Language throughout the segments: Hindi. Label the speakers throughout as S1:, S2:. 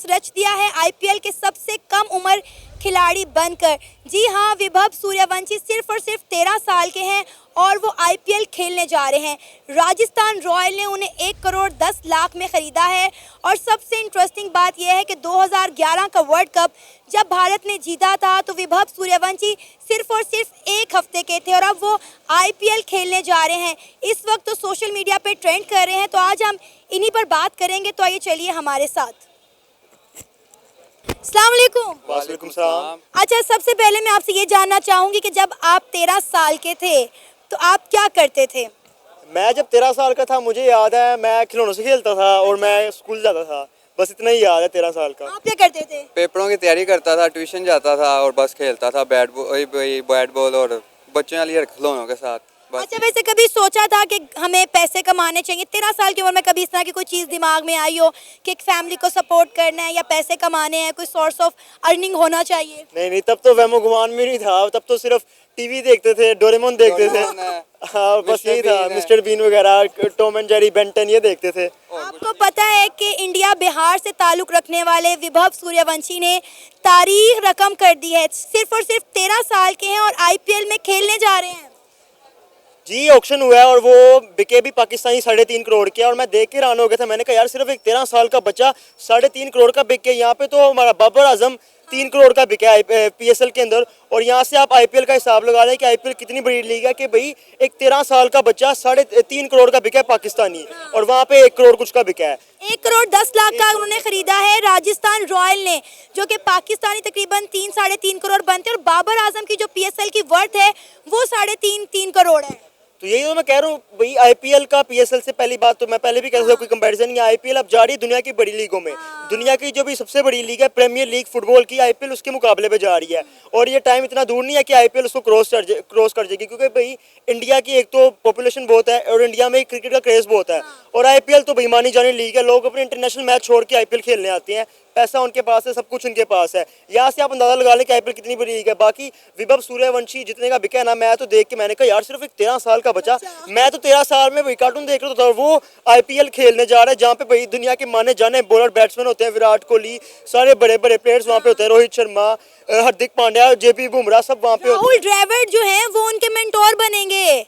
S1: रच दिया है आईपीएल के सबसे कम उम्र खिलाड़ी बनकर। जी हाँ, विभव सूर्यवंशी सिर्फ और सिर्फ 13 साल के हैं और वो आईपीएल खेलने जा रहे हैं। राजस्थान रॉयल ने उन्हें 1 करोड़ 10 लाख में ख़रीदा है। और सबसे इंटरेस्टिंग बात यह है कि 2011 का वर्ल्ड कप जब भारत ने जीता था तो विभव सूर्यवंशी सिर्फ और सिर्फ 1 हफ्ते के थे और अब वो आईपीएल खेलने जा रहे हैं। इस वक्त तो सोशल मीडिया पे ट्रेंड कर रहे हैं, तो आज हम इन्हीं पर बात करेंगे। तो आइए चलिए हमारे साथ। अस्सलाम वालेकुम।
S2: वालेकुम सलाम।
S1: अच्छा, सबसे पहले मैं आपसे ये जानना चाहूँगी कि जब आप 13 साल के थे तो आप क्या करते थे?
S2: मैं जब 13 साल का था मुझे याद है मैं खिलौनों से खेलता था और मैं स्कूल जाता था, बस इतना ही याद है 13 साल का।
S1: आप क्या करते थे?
S3: पेपरों की तैयारी करता था, ट्यूशन जाता था और बस खेलता था बैट बॉल और बच्चों वाली खिलौनों के साथ बस।
S1: अच्छा, वैसे कभी सोचा था कि हमें पैसे कमाने चाहिए? 13 साल की उम्र में कभी इस तरह की कोई चीज़ दिमाग में आई हो कि एक फैमिली को सपोर्ट करना है या पैसे कमाने हैं, कोई सोर्स ऑफ अर्निंग होना चाहिए?
S2: नहीं, तब तो वैमो गुमान में नहीं था, तब तो सिर्फ टीवी देखते थे, डोरेमोन देखते थे। हाँ, बस यही था, मिस्टर बीन वगैरह, टॉम एंड जेरी, बेंटन, ये देखते थे।
S1: आपको पता है कि इंडिया बिहार से ताल्लुक़ रखने वाले विभव सूर्यवंशी ने तारीख रकम कर दी है। सिर्फ और सिर्फ 13 साल के हैं और आईपीएल में खेलने जा रहे हैं।
S2: जी, ऑक्शन हुआ है और वो बिके भी पाकिस्तानी 3.5 करोड़ के। और मैं देख के हैरान हो गया था, मैंने कहा यार सिर्फ एक 13 साल का बच्चा 3.5 करोड़ का बिके। यहाँ पे तो हमारा बाबर आजम 3 करोड़ का बिका है पीएसएल के अंदर। और यहाँ से आप आईपीएल का हिसाब लगा लें कि आईपीएल कितनी बड़ी लीग है कि भाई एक 13 साल का बच्चा 3.5 करोड़ का बिका है पाकिस्तानी, और वहाँ पे 1 करोड़ कुछ का बिका है।
S1: 1 करोड़ 10 लाख का उन्होंने खरीदा है राजस्थान रॉयल ने, जो कि पाकिस्तानी तकरीबन 3-3.5 करोड़ बनते हैं। और बाबर आजम की जो पीएसएल की वर्थ है वो 3.5 करोड़ है।
S2: तो यही तो मैं कह रहा हूँ भाई, आईपीएल का पीएसएल से पहली बात तो मैं पहले भी कह रहा था, कोई कंपैरिजन नहीं है। आईपीएल अब जा रही है दुनिया की बड़ी लीगों में। दुनिया की जो भी सबसे बड़ी लीग है प्रीमियर लीग फुटबॉल की, आईपीएल उसके मुकाबले पे जा रही है। और ये टाइम इतना दूर नहीं है कि आईपीएल उसको क्रॉस कर जाएगी, क्योंकि भाई इंडिया की एक तो पॉपुलेशन बहुत है और इंडिया में क्रिकेट का क्रेज बहुत है। और आईपीएल तो भाई मानी जानी लीग है, लोग अपने इंटरनेशनल मैच छोड़ के आईपीएल खेलने आते हैं। पैसा उनके पास है, सब कुछ उनके पास है। यहाँ से आप अंदाजा लगा लें कि आईपीएल कितनी बड़ी लीग है। बाकी विभव सूर्यवंशी जितने का बिका है ना, मैं तो देख के मैंने कहा यार सिर्फ एक 13 साल का बच्चा, मैं तो 13 साल में वही कार्टून देख रहा था, वो आईपीएल खेलने जा रहा है जहाँ पे भाई दुनिया के माने जाने बॉलर बैट्समैन होते हैं, विराट कोहली, सारे बड़े बड़े प्लेयर्स वहाँ पे होते हैं, रोहित शर्मा, हार्दिक पांड्या, जेपी बुमराह, सब वहाँ पे
S1: राहुल द्रविड़ जो हैं वो उनके मेंटोर बनेंगे।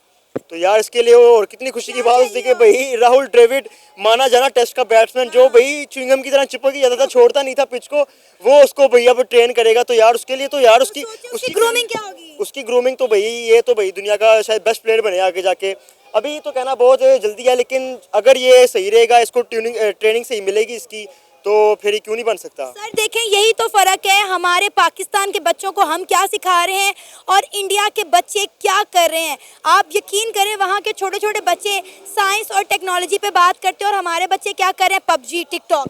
S2: तो यार इसके लिए और कितनी खुशी की बात होती है कि भाई राहुल द्रविड़ माना जाना टेस्ट का बैट्समैन, जो भाई च्युइंगम की तरह चिपक ही जाता था, छोड़ता नहीं था पिच को, वो उसको भैया अब ट्रेन करेगा। तो यार उसके लिए तो यार उसकी
S1: ग्रूमिंग क्या होगी?
S2: उसकी ग्रूमिंग तो भाई ये तो भाई दुनिया का शायद बेस्ट प्लेयर बने आगे जाके। अभी तो कहना बहुत जल्दी है, लेकिन अगर ये सही रहेगा, इसको ट्रेनिंग सही मिलेगी इसकी, तो फिर ये क्यों नहीं बन सकता।
S1: सर देखें, यही तो फ़र्क है, हमारे पाकिस्तान के बच्चों को हम क्या सिखा रहे हैं और इंडिया के बच्चे क्या कर रहे हैं। आप यकीन करें, वहाँ के छोटे छोटे बच्चे साइंस और टेक्नोलॉजी पे बात करते हैं और हमारे बच्चे क्या कर रहे हैं, पबजी, टिकटॉक।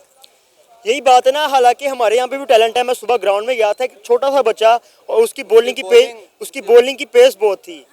S2: यही बात है ना। हालांकि हमारे यहाँ पे भी टैलेंट है। मैं सुबह ग्राउंड में गया था, एक छोटा सा बच्चा, और उसकी बोलिंग की पेस बहुत थी।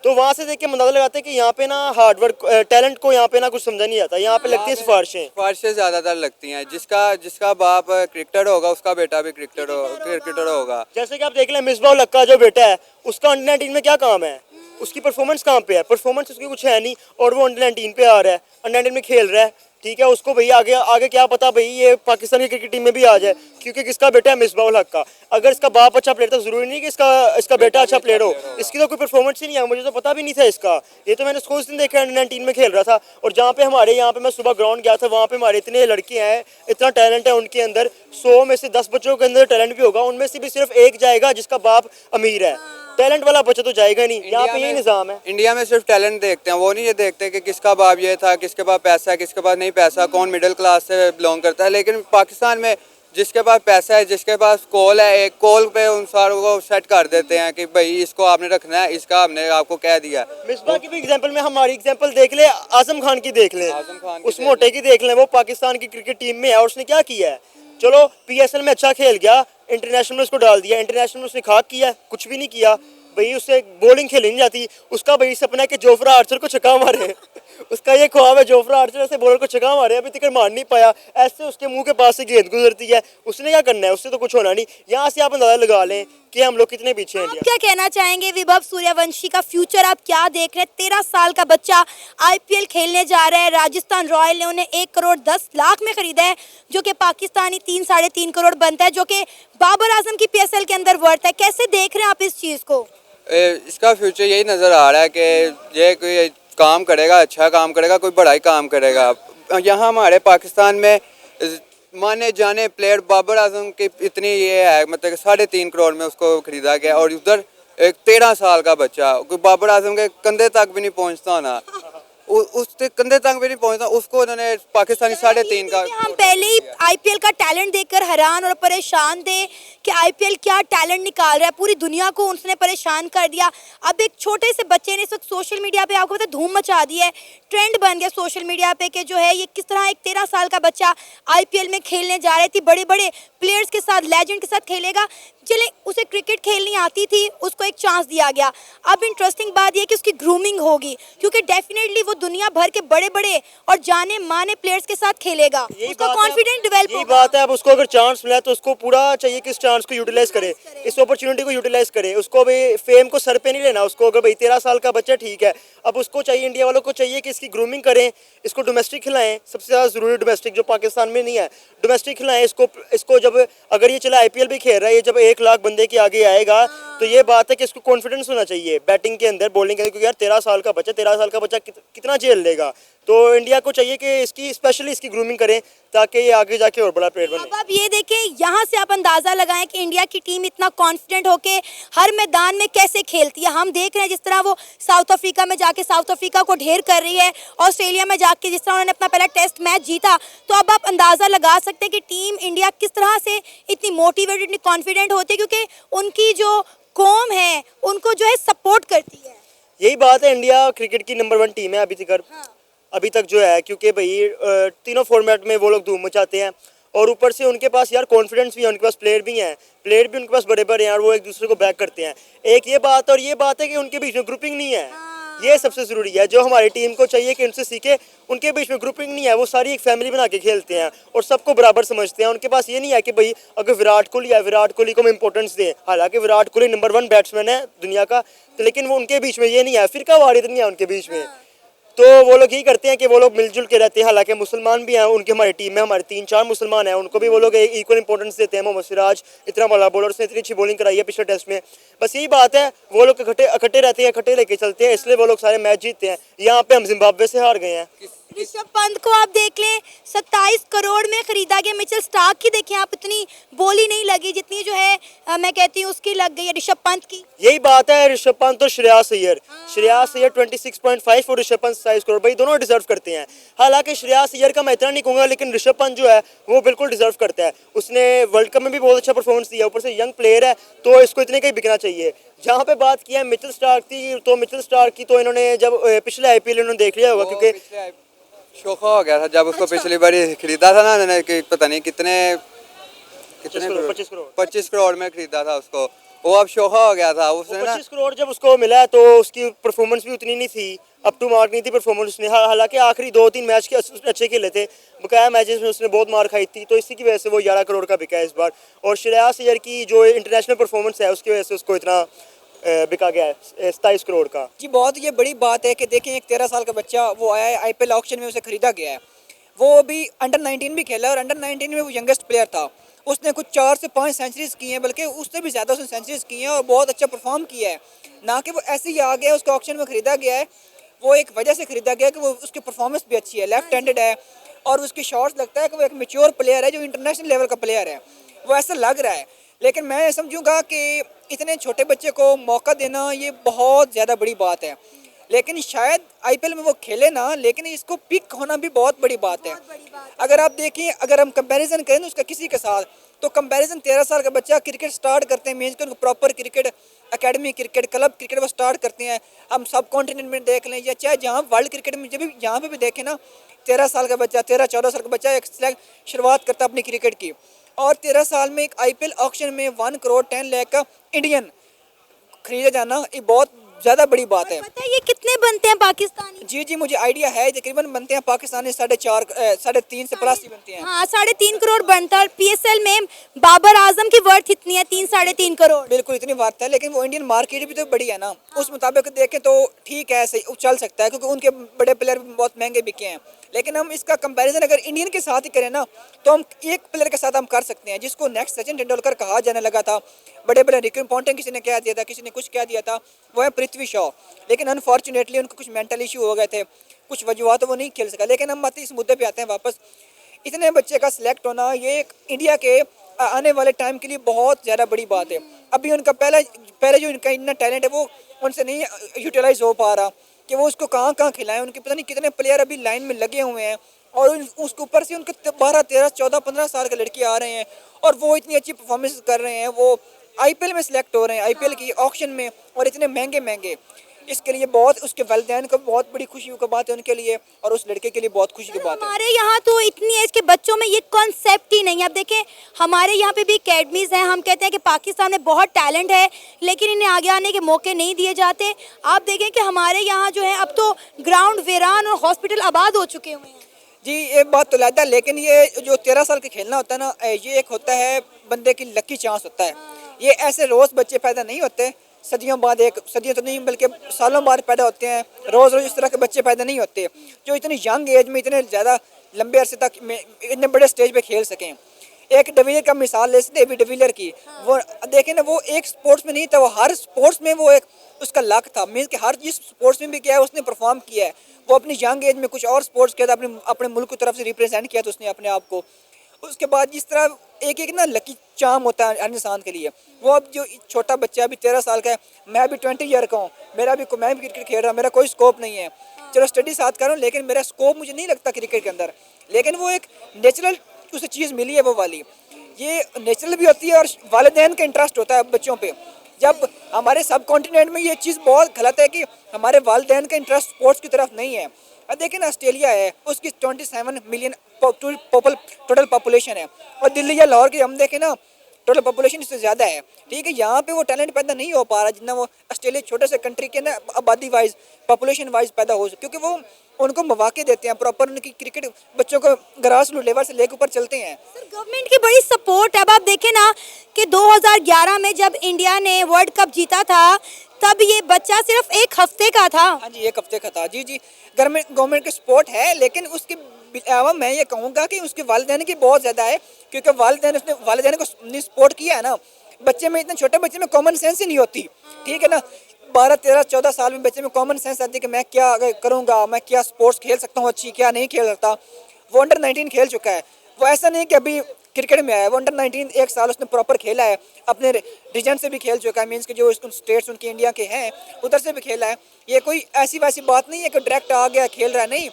S2: तो वहाँ से देख के अंदाजा लगाते हैं कि यहाँ पे ना हार्डवर्क टैलेंट को यहाँ पे ना कुछ समझा नहीं आता। यहाँ पे लगती है सिफारिशें
S3: ज़्यादातर लगती हैं। जिसका बाप क्रिकेटर होगा उसका बेटा भी क्रिकेटर होगा।
S2: जैसे कि आप देख लें, मिसबाह उल हक का जो बेटा है उसका अंडर 19 में क्या काम है, उसकी परफॉर्मेंस कहाँ पे है? परफॉर्मेंस उसकी कुछ है नहीं, और वो अंडर 19 पे आ रहा है, अंडर 19 में खेल रहा है। ठीक है, उसको भाई आगे क्या पता भाई ये पाकिस्तान की क्रिकेट टीम में भी आ जाए, क्योंकि किसका बेटा है? मिसबाह उल हक का। अगर इसका बाप अच्छा प्लेयर था, जरूरी नहीं कि इसका बेटा अच्छा प्लेयर हो। इसकी तो कोई परफॉर्मेंस ही नहीं है, मुझे तो पता भी नहीं था इसका। ये तो मैंने उसको उस दिन देखा, अंडर 19 में खेल रहा था। और जहाँ पे हमारे यहाँ पे मैं सुबह ग्राउंड गया था, वहाँ पे हमारे इतने लड़के हैं, इतना टैलेंट है उनके अंदर। 100 में से 10 बच्चों के अंदर टैलेंट भी होगा, उनमें से भी सिर्फ एक जाएगा जिसका बाप अमीर है। टैलेंट वाला बच्चा तो जाएगा नहीं। यहाँ पे यही निज़ाम है।
S3: इंडिया में सिर्फ टैलेंट देखते हैं, वो नहीं ये देखते कि किसका बाप ये था, किसके पास पैसा है, किसके पास नहीं पैसा, कौन मिडिल क्लास से बिलोंग करता है। लेकिन पाकिस्तान में जिसके पास पैसा है, जिसके पास कॉल है, एक कॉल पे उन सारों को सेट कर देते हैं कि भाई इसको आपने रखना है, इसका हमने आपको कह दिया।
S2: मिसबाह की भी एग्जांपल में हमारी एग्जांपल देख ले, आजम खान की देख ले, उस मोटे की देख ले। वो पाकिस्तान की क्रिकेट टीम में है और उसने क्या किया है? चलो पीएसएल में अच्छा खेल गया, इंटरनेशनल में उसको डाल दिया, इंटरनेशनल में उसने खाक किया, कुछ भी नहीं किया भाई। उससे बॉलिंग खेली नहीं जाती, उसका भाई सपना है कि जोफ्रा आर्चर को छक्का मारे। उसका ये ख्वाब है जोफ्रा आर्चर ऐसे बॉलर को छक्का मारे, अभी तक मार नहीं पाया, ऐसे उसके मुंह के पास से गेंद गुजरती है, उसने क्या करना है, उससे तो कुछ होना नहीं। यहाँ से आप अंदाजा लगा लें कि हम लोग कितने पीछे हैं
S1: आप
S2: इंडिया।
S1: क्या कहना चाहेंगे विभव सूर्यवंशी का फ्यूचर आप क्या देख रहे हैं? 13 साल का बच्चा आईपीएल खेलने जा रहा है, राजस्थान रॉयल ने उन्हें 1 करोड़ 10 लाख में खरीदा है, जो कि पाकिस्तानी 3-3.5 करोड़ बनता है, जो कि बाबर आजम की पीएसएल के अंदर वर्थ है। कैसे देख रहे हैं आप इस चीज को?
S3: इसका फ्यूचर यही नज़र आ रहा है कि ये कोई काम करेगा, अच्छा काम करेगा, कोई बड़ा ही काम करेगा। यहाँ हमारे पाकिस्तान में माने जाने प्लेयर बाबर आजम की इतनी ये है, मतलब 3.5 करोड़ में उसको खरीदा गया, और उधर एक 13 साल का बच्चा, कोई बाबर आजम के कंधे तक भी नहीं पहुँचता ना, उसके कंधे तक भी नहीं पहुँचता, उसको उन्होंने पाकिस्तानी 3.5 का।
S1: हम पहले ही आईपीएल का टैलेंट देखकर हैरान और परेशान थे कि आईपीएल क्या टैलेंट निकाल रहा है, पूरी दुनिया को उसने परेशान कर दिया। अब एक छोटे से बच्चे ने इस वक्त सोशल मीडिया पे आपको पता है धूम मचा दी है, ट्रेंड बन गया सोशल मीडिया पे कि जो है ये किस तरह एक 13 साल का बच्चा आईपीएल में खेलने जा रहा है, बड़े बड़े प्लेयर्स के साथ, लेजेंड के साथ खेलेगा। चले उसे क्रिकेट खेलनी आती थी, उसको एक चांस दिया गया। अब इंटरेस्टिंग बात यह कि उसकी ग्रूमिंग होगी, क्योंकि डेफिनेटली वो दुनिया भर के बड़े बड़े और जाने माने प्लेयर्स के साथ खेलेगा, उसका कॉन्फिडेंस डेवलप
S2: यही
S1: होगा।
S2: बात है, अब उसको अगर चांस मिला तो उसको पूरा चाहिए कि इस चांस को यूटिलाइज करे, इस अपॉर्चुनिटी को यूटिलाइज करे। उसको भाई फेम को सर पे नहीं लेना, उसको अगर भाई 13 साल का बच्चा ठीक है, अब उसको चाहिए, इंडिया वालों को चाहिए कि इसकी ग्रूमिंग करें, इसको डोमेस्टिक खिलाएं, सबसे ज़्यादा ज़रूरी डोमेस्टिक, जो पाकिस्तान में नहीं है, डोमेस्टिक खिलाएं इसको जब अगर ये चला आईपीएल भी खेल रहा है, ये जब 1 लाख बंदे के आगे आएगा तो ये बात है कि इसको कॉन्फिडेंस होना चाहिए बैटिंग के अंदर, बॉलिंग के अंदर, क्योंकि यार 13 साल का बच्चा कितना झेल लेगा। तो इंडिया को चाहिए कि इसकी स्पेशली इसकी ग्रूमिंग करें ताकि ये आगे जाके और बड़ा प्लेयर बने।
S1: अब आप ये देखें, यहाँ से आप अंदाजा लगाएं कि इंडिया की टीम इतना कॉन्फिडेंट होके हर मैदान में कैसे खेलती है। हम देख रहे हैं जिस तरह वो साउथ अफ्रीका में जाके साउथ अफ्रीका को ढेर कर रही है, ऑस्ट्रेलिया में जाके जिस तरह उन्होंने अपना पहला टेस्ट मैच जीता। तो अब आप अंदाजा लगा सकते हैं कि टीम इंडिया किस तरह से इतनी मोटिवेटेड, इतनी कॉन्फिडेंट होती है, क्योंकि उनकी जो कौम है उनको जो है सपोर्ट करती है।
S2: यही बात है, इंडिया क्रिकेट की नंबर 1 टीम है अभी तक जो है, क्योंकि भाई तीनों फॉर्मेट में वो लोग धूम मचाते हैं, और ऊपर से उनके पास यार कॉन्फिडेंस भी है, उनके पास प्लेयर भी उनके पास बड़े बड़े हैं, और वो एक दूसरे को बैक करते हैं। एक ये बात, और ये बात है कि उनके बीच में ग्रुपिंग नहीं है, ये सबसे ज़रूरी है, जो हमारी टीम को चाहिए कि उनसे सीखे। उनके बीच में ग्रुपिंग नहीं है, वो सारी एक फैमिली बना के खेलते हैं और सबको बराबर समझते हैं। उनके पास ये नहीं है कि भाई अगर विराट कोहली है, विराट कोहली को हम इंपॉर्टेंस दें, हालांकि विराट कोहली नंबर 1 बैट्समैन है दुनिया का, लेकिन वो उनके बीच में ये नहीं है, फिरकावारी नहीं है उनके बीच में। तो वो लोग यही करते हैं कि वो लोग मिलजुल के रहते हैं। हालांकि मुसलमान भी हैं उनके, हमारी टीम में हमारे 3-4 मुसलमान हैं, उनको भी वो लोग इक्वल इंपॉर्टेंस देते हैं। मोहम्मद सिराज इतना बड़ा बॉलर, उसने इतनी अच्छी बॉलिंग कराई है पिछले टेस्ट में। बस यही बात है, वो लोग इकट्ठे रहते हैं, इकट्ठे लेके चलते हैं, इसलिए वो लोग सारे मैच जीतते हैं। यहाँ पे हम जिम्बाब्वे से हार गए हैं।
S1: ऋषभ पंत को आप देख लें, 27 करोड़ में खरीदा गया। मिचेल स्टार्क की देखें आप, इतनी बोली नहीं लगी जितनी जो है मैं कहती हूँ उसकी लग गई है ऋषभ पंत की।
S2: यही बात है, ऋषभ पंत और श्रेयस अय्यर 26.5 और ऋषभ पंत 27 करोड़, भाई दोनों डिजर्व करते हैं। हालांकि श्रेयस अय्यर का मैं इतना नहीं कहूँगा, लेकिन ऋषभ पंत जो है वो बिल्कुल डिजर्व करता है। उसने वर्ल्ड कप में भी बहुत अच्छा परफॉर्मेंस दिया, ऊपर से यंग प्लेयर है, तो इसको इतने का ही बिकना चाहिए। जहाँ पे बात की है मिचेल स्टार्क की, तो मिचेल स्टार्क की तो इन्होंने जब पिछले आईपीएल इन्होंने देख लिया होगा, क्योंकि
S3: शोखा हो गया था जब उसको पिछली बारी खरीदा था ना उन्होंने, कि पता नहीं कितने 25 करोड़ में खरीदा था उसको, वो अब शोखा हो गया था उसने ना।
S2: 25 करोड़ जब उसको मिला तो उसकी परफॉर्मेंस भी उतनी नहीं थी, अप टू मार्क नहीं थी परफॉर्मेंस उसने। हालांकि आखिरी 2-3 मैच के अच्छे खेले थे, बकाया मैचेस में उसने बहुत मार खाई थी, तो इसी की वजह से वो 11 करोड़ का बिका है इस बार। और श्रेयस अय्यर की जो इंटरनेशनल परफॉर्मेंस है उसकी वजह से उसको इतना बिका गया है 27 करोड़ का।
S4: जी बहुत ये बड़ी बात है कि देखें एक 13 साल का बच्चा वो आया है, आईपीएल ऑक्शन में उसे खरीदा गया है। वो अभी अंडर 19 भी खेला और अंडर 19 में वो यंगेस्ट प्लेयर था। उसने कुछ 4 से 5 सेंचुरीज की हैं, बल्कि उससे भी ज़्यादा उसने सेंचुरीज की हैं और बहुत अच्छा परफॉर्म किया है। ना कि वो ऐसे ही आ गया, उसका ऑक्शन में खरीदा गया है। वो एक वजह से खरीदा गया कि वो उसकी परफॉर्मेंस भी अच्छी है, लेफ्ट हैंडेड है और उसकी शॉट्स लगता है कि वो एक मैच्योर प्लेयर है, जो इंटरनेशनल लेवल का प्लेयर है, वो ऐसा लग रहा है। लेकिन मैं समझूंगा कि इतने छोटे बच्चे को मौका देना ये बहुत ज़्यादा बड़ी बात है। लेकिन शायद आईपीएल में वो खेले ना, लेकिन इसको पिक होना भी बहुत बड़ी बात है। अगर आप देखें, अगर हम कंपैरिजन करें उसका किसी के साथ, तो कंपैरिजन 13 साल का बच्चा क्रिकेट स्टार्ट करते हैं, मीन्स कि उनको proper cricket, academy cricket, club cricket वो स्टार्ट करते हैं। हम सब कॉन्टिनेंट में देख लें या चाहे जहाँ वर्ल्ड क्रिकेट में जब भी जहाँ पे भी देखें ना, 13 साल का बच्चा, 13-14 साल का बच्चा एक शुरुआत करता है अपनी क्रिकेट की। और 13 साल में एक आईपीएल ऑक्शन में 1 करोड़ 10 लाख का इंडियन खरीदा जाना ये बहुत ज़्यादा बड़ी बात है।
S1: पता है ये कितने बनते हैं पाकिस्तानी?
S4: जी जी, मुझे आइडिया है, तकरीबन बनते हैं पाकिस्तानी 4.5 3.5 से प्लस ही बनते हैं।
S1: हाँ 3.5 करोड़ बनता है और पीएसएल में बाबर आजम की वर्थ इतनी है 3-3.5 करोड़।
S4: बिल्कुल इतनी बात है, लेकिन वो इंडियन मार्केट भी तो बड़ी है ना, उस मुताबिक देखें तो ठीक है, सही चल सकता है, क्योंकि उनके बड़े प्लेयर भी बहुत महंगे बिके हैं। लेकिन हम इसका कंपैरिजन अगर इंडियन के साथ ही करें ना, तो हम एक प्लेयर के साथ हम कर सकते हैं जिसको नेक्स्ट सचिन तेंदुलकर कहा जाने लगा था। बड़े बड़े रिकी पॉन्टिंग किसी ने कह दिया था, किसी ने कुछ कह दिया था, वो है पृथ्वी शॉ। लेकिन अनफॉर्चुनेटली उनको कुछ मेंटल इशू हो गए थे, कुछ वजूहत वो नहीं खेल सका। लेकिन हम इस मुद्दे पे आते हैं वापस, इतने बच्चे का सिलेक्ट होना ये एक इंडिया के आने वाले टाइम के लिए बहुत ज़्यादा बड़ी बात है। अभी उनका पहले जो इनका इतना टैलेंट है वो उनसे नहीं यूटिलाइज हो पा रहा कि वो उसको कहाँ कहाँ खिलाएं। उनके पता नहीं कितने प्लेयर अभी लाइन में लगे हुए हैं और उसके ऊपर से उनके 12, 13, 14, 15 साल के लड़के आ रहे हैं और वो इतनी अच्छी परफॉर्मेंस कर रहे हैं। वो आईपीएल में सिलेक्ट हो रहे हैं, आईपीएल की ऑक्शन में, और इतने महंगे महंगे। इसके लिए बहुत उसके वालिदैन को बहुत बड़ी खुशी की बात है उनके लिए, और उस लड़के के लिए बहुत खुशी की बात है।
S1: हमारे यहाँ तो इतनी एज के बच्चों में ये कॉन्सेप्ट ही नहीं है। अब देखें हमारे यहाँ पे भी अकेडमीज हैं, हम कहते हैं कि पाकिस्तान में बहुत टैलेंट है लेकिन इन्हें आगे आने के मौके नहीं दिए जाते। आप देखें कि हमारे यहाँ जो है अब तो ग्राउंड वीरान और हॉस्पिटल आबाद हो चुके हुए हैं।
S4: जी ये बात तो लादा, लेकिन ये जो 13 साल के खेलना होता है ना, ये एक होता है बंदे की लकी चांस होता है। ये ऐसे रोज़ बच्चे पैदा नहीं होते, सदियों बाद, एक सदियों तो नहीं बल्कि सालों बाद पैदा होते हैं। रोज़ रोज़ इस तरह के बच्चे पैदा नहीं होते जो इतनी यंग एज में इतने ज़्यादा लंबे अरसे तक इतने बड़े स्टेज पे खेल सकें। एक डिविलियर का मिसाल ले सकते, डेविड डिविलियर की। वो देखें ना, वो एक स्पोर्ट्स में नहीं था, वो हर स्पोर्ट्स में वो एक उसका लक था। मीन्स कि हर जिस स्पोर्ट्स में भी किया है उसने परफॉर्म किया है। वो अपनी यंग एज में कुछ और स्पोर्ट्स किया था, अपने मुल्क की तरफ से रिप्रेजेंट किया था उसने अपने आप को। उसके बाद जिस तरह एक एक ना लकी चार्म होता है हर इंसान के लिए, वो अब जो छोटा बच्चा अभी 13 साल का है, मैं अभी 20 ईयर का हूँ, मैं भी क्रिकेट खेल रहा हूँ, मेरा कोई स्कोप नहीं है। चलो स्टडी साथ कर रहा हूँ, लेकिन मेरा स्कोप मुझे नहीं लगता क्रिकेट के अंदर। लेकिन वो एक नेचुरल उसे चीज़ मिली है वो वाली, ये नेचुरल भी होती है और वालिदैन का इंटरेस्ट होता है बच्चों पे। जब हमारे सब कॉन्टिनेंट में ये चीज़ बहुत गलत है कि हमारे वालिदैन का इंटरेस्ट स्पोर्ट्स की तरफ नहीं है। अब देखें ना, ऑस्ट्रेलिया है, उसकी 27 मिलियन टोटल पॉपुलेशन है, और दिल्ली या लाहौर की हम देखें ना, टोटल पॉपुलेशन इससे ज़्यादा है। ठीक है, यहाँ पे वो टैलेंट पैदा नहीं हो पा रहा जितना वो ऑस्ट्रेलिया छोटे से कंट्री के ना आबादी वाइज, पॉपुलेशन वाइज पैदा हो, क्योंकि वो उनको मौके देते हैं प्रॉपर। उनकी क्रिकेट बच्चों को ग्रास रूट लेवल से लेकर ऊपर चलते हैं।
S1: सर गवर्नमेंट की बड़ी सपोर्ट है। अब आप देखें ना कि 2011 में जब इंडिया ने वर्ल्ड कप जीता था तब ये बच्चा सिर्फ 1 हफ्ते का था।
S4: हाँ जी, 1 हफ्ते का था। जी जी, गवर्नमेंट की सपोर्ट है, लेकिन उसके अलावा मैं ये कहूँगा कि उसके वालिदैन की बहुत ज़्यादा है, क्योंकि वालिदैन को सपोर्ट किया है ना। बच्चे में, इतने छोटे बच्चे में कॉमन सेंस ही नहीं होती। ठीक है ना, 12, 13, 14 साल में बच्चे में कॉमन सेंस आती है कि मैं क्या करूँगा, मैं क्या स्पोर्ट्स खेल सकता हूँ अच्छी, क्या नहीं खेल सकता। वो अंडर 19 खेल चुका है। वो ऐसा नहीं कि अभी क्रिकेट में आया है, वो अंडर 19 1 साल उसने प्रॉपर खेला है, अपने रीजन से भी खेल चुका है। मीन्स कि जो स्टेट्स उनकी इंडिया के हैं उधर से भी खेला है। ये कोई ऐसी वैसी बात नहीं है कि डायरेक्ट आ गया खेल रहा है, नहीं।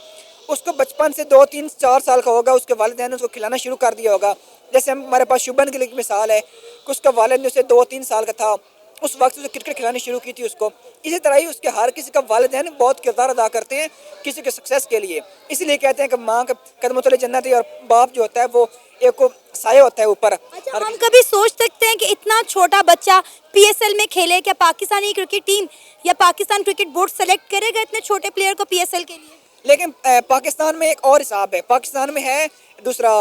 S4: उसको बचपन से 2, 3, 4 साल का होगा, उसके वालिदैन ने उसको खिलाना शुरू कर दिया होगा। जैसे हमारे पास शुभन गिल की मिसाल है कि उसका वालिद ने उसे 2-3 साल का था, उस वक्त उसे क्रिकेट खिलानी शुरू की थी उसको। इसी तरह ही उसके हर किसी का वालिदैन बहुत किरदार अदा करते हैं किसी के सक्सेस के लिए। इसीलिए कहते हैं कि माँ के कदमों तले जन्नत है, और बाप जो होता है वो एक साया होता है ऊपर।
S1: अच्छा, हम कभी सोच सकते हैं कि इतना छोटा बच्चा पीएसएल में खेले? क्या पाकिस्तानी क्रिकेट टीम या पाकिस्तान क्रिकेट बोर्ड सेलेक्ट करेगा इतने छोटे प्लेयर को पीएसएल के लिए?
S4: लेकिन पाकिस्तान में एक और हिसाब है, पाकिस्तान में है दूसरा,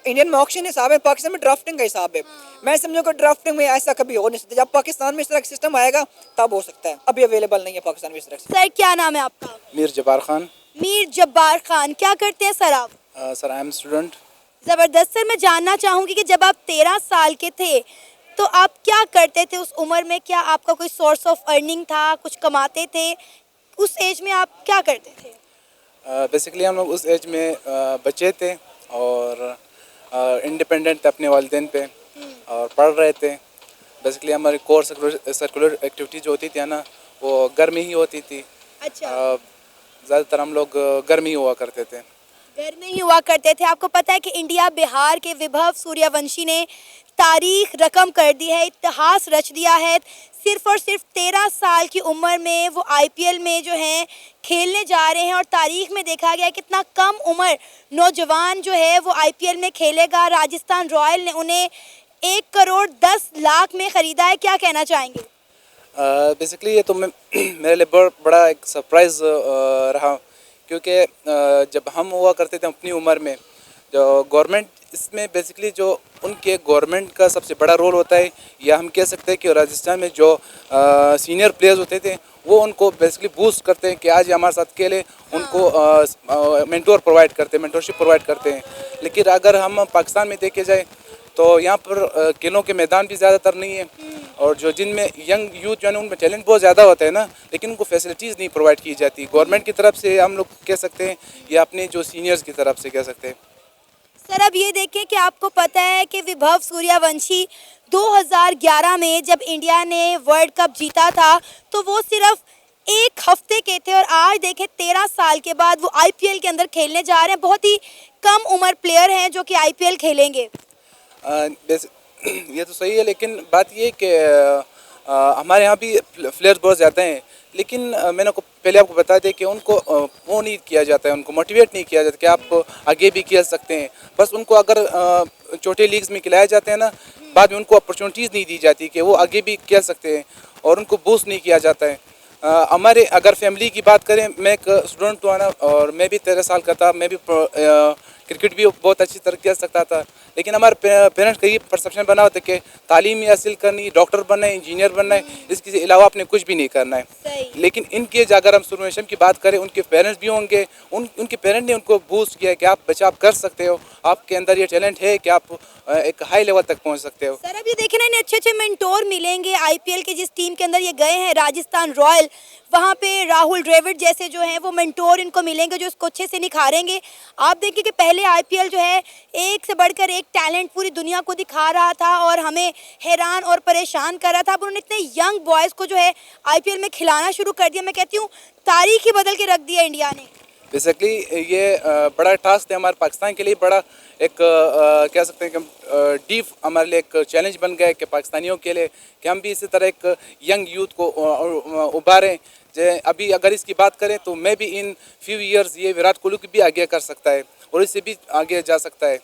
S4: इंडियन में ऑक्शन हिसाब है, पाकिस्तान में ड्राफ्टिंग का हिसाब है। मैं समझूँ कि ड्राफ्टिंग में ऐसा कभी हो नहीं सकता। जब पाकिस्तान में इस तरह का सिस्टम आएगा तब हो सकता है, अभी अवेलेबल नहीं है पाकिस्तान में इस तरह से।
S1: सर क्या नाम है आपका?
S5: मीर जब्बार खान।
S1: मीर जब्बार खान, क्या करते हैं सर आप?
S5: Sir I am student.
S1: ज़बरदस्त। सर मैं जानना चाहूँगी कि जब आप 13 साल के थे तो आप क्या करते थे उस उम्र में? क्या आपका कोई सोर्स ऑफ अर्निंग था, कुछ कमाते थे? उस एज में आप क्या करते थे?
S5: बेसिकली हम लोग उस एज में बच्चे थे और इंडिपेंडेंट थे अपने वालिदैन पे और पढ़ रहे थे। बेसिकली हमारी कोर सर्कुलर एक्टिविटी जो होती थी ना, वो घर में ही होती थी।
S1: अच्छा,
S5: ज़्यादातर हम लोग घर में ही हुआ करते थे।
S1: घर में ही हुआ करते थे। आपको पता है कि इंडिया बिहार के विभव सूर्यवंशी ने तारीख रकम कर दी है, इतिहास रच दिया है। सिर्फ और सिर्फ 13 साल की उम्र में वो आईपीएल में जो है खेलने जा रहे हैं, और तारीख में देखा गया है कितना कम उम्र नौजवान जो है वो आईपीएल में खेलेगा। राजस्थान रॉयल ने उन्हें 1 करोड़ 10 लाख में ख़रीदा है। क्या कहना चाहेंगे?
S5: बेसिकली ये तो मेरे लिए बड़ा एक सरप्राइज़ रहा, क्योंकि जब हम हुआ करते थे अपनी उम्र में, जो गवर्नमेंट इसमें बेसिकली जो उनके गवर्नमेंट का सबसे बड़ा रोल होता है, या हम कह सकते हैं कि राजस्थान में जो सीनियर प्लेयर्स होते थे वो उनको बेसिकली बूस्ट करते हैं कि आज ये हमारे साथ खेले, उनको मेंटोर प्रोवाइड करते हैं, मेंटोरशिप प्रोवाइड करते हैं। लेकिन अगर हम पाकिस्तान में देखे जाए तो यहाँ पर खेलों के मैदान भी ज़्यादातर नहीं है, और जो जिनमें यंग यूथ जो है ना उनमें टैलेंट बहुत ज़्यादा होता है ना, लेकिन उनको फैसिलिटीज़ नहीं प्रोवाइड की जाती गवर्नमेंट की तरफ से, हम लोग कह सकते हैं, या अपने जो सीनियर्स की तरफ से कह सकते हैं।
S1: सर अब ये देखें कि आपको पता है कि विभव सूर्यवंशी 2011 में जब इंडिया ने वर्ल्ड कप जीता था तो वो सिर्फ एक हफ्ते के थे, और आज देखें 13 साल के बाद वो आईपीएल के अंदर खेलने जा रहे हैं। बहुत ही कम उम्र प्लेयर हैं जो कि आईपीएल खेलेंगे।
S5: ये तो सही है, लेकिन बात ये है कि हमारे यहाँ भी प्लेयर्स बहुत ज़्यादा हैं, लेकिन मैंने को पहले आपको बता दें कि उनको वो नहीं किया जाता है, उनको मोटिवेट नहीं किया जाता कि आप आगे भी खेल सकते हैं। बस उनको अगर छोटे लीग्स में खिलाया जाते हैं ना, बाद में उनको अपॉर्चुनिटीज़ नहीं दी जाती कि वो आगे भी खेल सकते हैं, और उनको बूस्ट नहीं किया जाता है। हमारे अगर फैमिली की बात करें, मैं एक स्टूडेंट हुआ ना, और मैं भी 13 साल का था, मैं भी क्रिकेट भी बहुत अच्छी तरह खेल सकता था, लेकिन हमारे पेरेंट्स का ये परसेप्शन बना होता है कि तालीम हासिल करनी, डॉक्टर बनना है, इंजीनियर बनना है, इसके अलावा आपने कुछ भी नहीं करना है। लेकिन इनके अगर हम सूर्यवंशम की बात करें, उनके पेरेंट्स भी होंगे, उनके पेरेंट्स ने उनको बूस्ट किया कि आप बच्चा आप कर सकते हो, आपके अंदर ये टैलेंट है कि आप एक हाई लेवल तक पहुंच सकते हो।
S1: सर अब ये देखें ना, इन्हें अच्छे अच्छे मेंटोर मिलेंगे। आईपीएल के जिस टीम के अंदर ये गए हैं राजस्थान रॉयल, वहाँ पे राहुल द्रविड़ जैसे जो हैं वो मेंटोर इनको मिलेंगे जो इसको अच्छे से निखारेंगे। आप देखिए कि पहले आईपीएल जो है एक से बढ़कर एक टैलेंट पूरी दुनिया को दिखा रहा था और हमें हैरान और परेशान कर रहा था। अब उन्होंने इतने यंग बॉयज़ को जो है आईपीएल में खिलाना शुरू कर दिया। मैं कहती हूँ तारीख ही बदल के रख दिया इंडिया ने।
S5: बेसिकली ये बड़ा टास्क है हमारे पाकिस्तान के लिए, बड़ा एक कह सकते हैं कि डीप हमारे लिए एक चैलेंज बन गया है कि पाकिस्तानियों के लिए कि हम भी इसी तरह एक यंग यूथ को उभारें। अभी अगर इसकी बात करें तो मैं भी इन फ्यू ईयर्स ये विराट कोहली की भी आगे कर सकता है और इससे भी आगे जा सकता है।